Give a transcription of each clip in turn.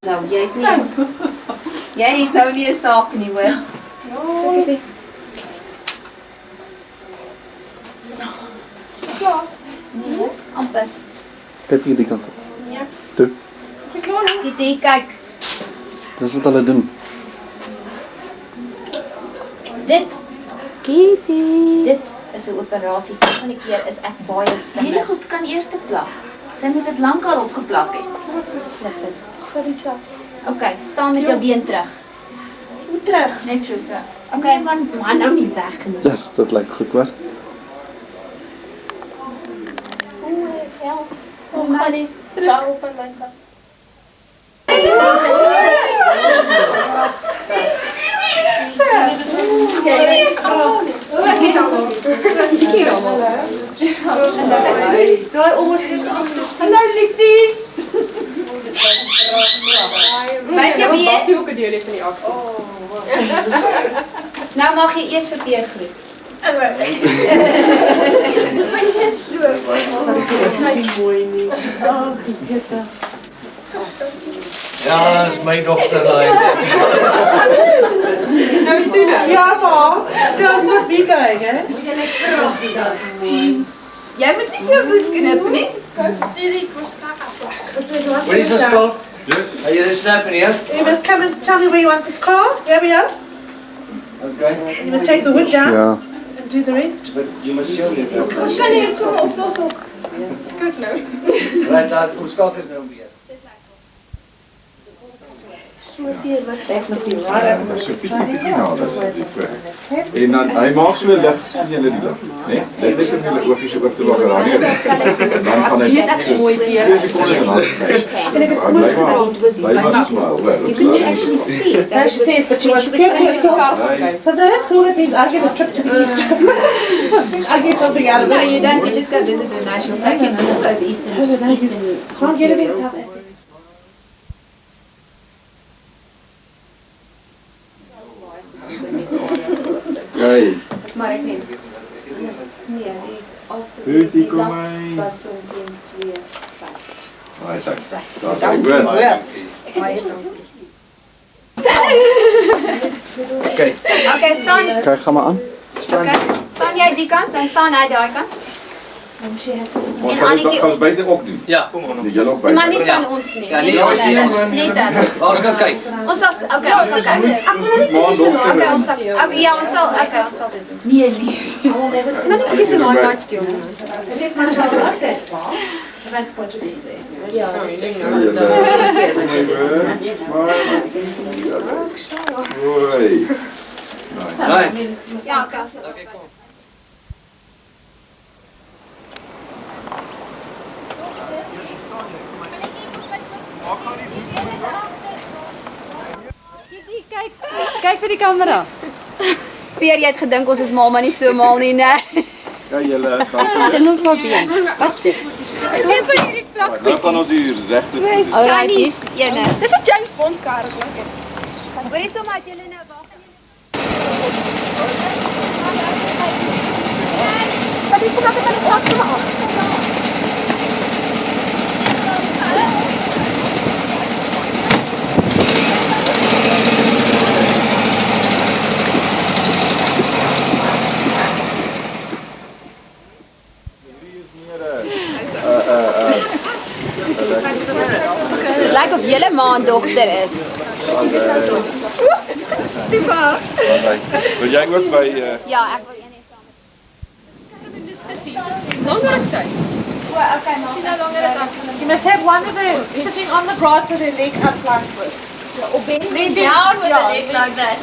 Nou, jy het nie. Jy het nou nie 'n saak nie, hoor. Ja. Ja. Nee, amper. Kyk hier die kant op. Ja. Toe. Kitty, kyk. Dis wat hulle doen. Dit. Kitty. Dit is 'n operasie. Van die keer is ek baie slim. Nee, goed, kan eers te plak. Sy moes dit lankal opgeplak het. Okay, staan met jou been terug. Hoe terug? Net so terug. Okay, maar nou nie weg nie. Ja, dit lyk goed hoor. Kom gaan nie. Ciao op aan my kant. Draai om ons eers agter. Hallo liefdies. Wys jy wie? Wat ook 'n deel van die aksie. Nou mag jy eers vir Peer groet. Mooi nie. Ja, dat is mijn dochter. Nou toe nou. Ja, ma. Stel nog wie kyk, hè? Jy moet nie so woes knip nie. What is this called? Yes. Are you snapping here? You must come and tell me where you want this car. There we go. Okay. You must take the wood down Ja. and do the rest. But you must show me that. Ons kan nie so oplos ook. It's good now. Right, that hoe skakel is nou weer? Dat is een beetje finaal, en dan, hij maakt zo lig, sien julle die lig, nee? Dis net om julle oogies oor te wakker aan, en dan gaan hy so 2 sekondes en dan kyk. Bly maar smaal, hoor. You can actually see it. She said, but she was good. So that's cool. It means I get a trip to the east. I get something out of No, it. you don't. You just go visit her now. She'll take you to all those eastern Can't get a bit materials. south. Hey. Maar ek weet. Nee, Goed, die kom my. was so 1 2 5. Right, daar is hy goed. Okay. Okay, staan. Kyk, gaan maar aan. Okay. Staan jy die kant, dan staan hy daai kant. Ons gaan dit buite ook doen. Ja. Die julle ook Maar buite. nie van ons nie. Ja, nie ons nie. Net dan. Ons gaan kyk. Ons sal okay, ons sal kyk. Okay, ons sal. Ja, ons sal. Okay, ons sal dit doen. Nee, nee. Maar nie kies 'n ander match doen. Ja. Hoi. Right. Ja, okay. Okay, kom. Kyk vir die kamera. Peer, jy het gedink ons is mal, maar nie so mal nie, né? Ja, julle gaan Dit nog maar been. Wat sê? Sien vir hierdie plak. nou gaan ons hier regte Chinese ene. Dis 'n James Bond kar, ek. Hoorie sommer dat julle nou wag. Maar dis kom net aan die pas af. Lyk of julle ma en dogter is. Wil jy ook by Ja, ek wil een hê saam. Langer as sy. O, okay, maar. Sien nou langer as ek. You must have one of them sitting on the grass with her leg up like this. Op ben. Nee, Down with the leg like that.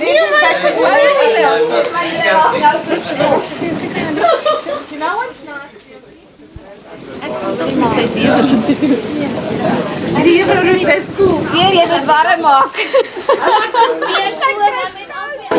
You know what's nice? Die juffrou sê dit cool. Hier, jy moet warm maak. Weer sy met al die